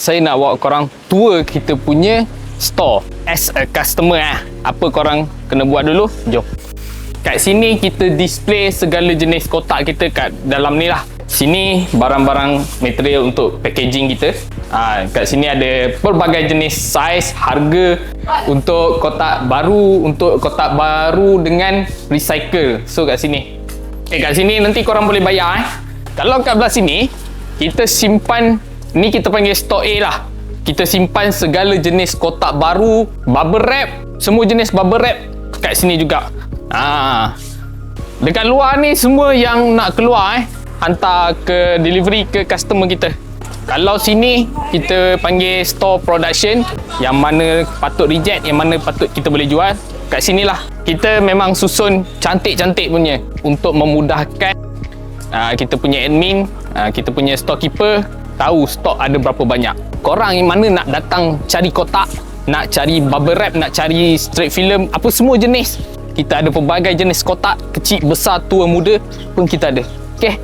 saya nak bawa korang tour kita punya store as a customer Apa korang kena buat dulu? Jom. Kat sini kita display segala jenis kotak kita kat dalam ni lah. Sini barang-barang material untuk packaging kita. Kat sini ada pelbagai jenis saiz, harga untuk kotak baru dengan recycle. So kat sini. Kat sini nanti korang boleh bayar Kalau kat belah sini kita simpan, ni kita panggil store A lah. Kita simpan segala jenis kotak baru, bubble wrap, semua jenis bubble wrap kat sini juga. Dekat luar ni semua yang nak keluar hantar ke delivery ke customer kita. Kalau sini kita panggil store production, yang mana patut reject, yang mana patut kita boleh jual. Kat sinilah kita memang susun cantik-cantik punya untuk memudahkan kita punya admin, kita punya storekeeper tahu stok ada berapa banyak. Korang yang mana nak datang cari kotak, nak cari bubble wrap, nak cari straight film, apa semua jenis, kita ada pelbagai jenis kotak, kecil, besar, tua, muda pun kita ada. Okay,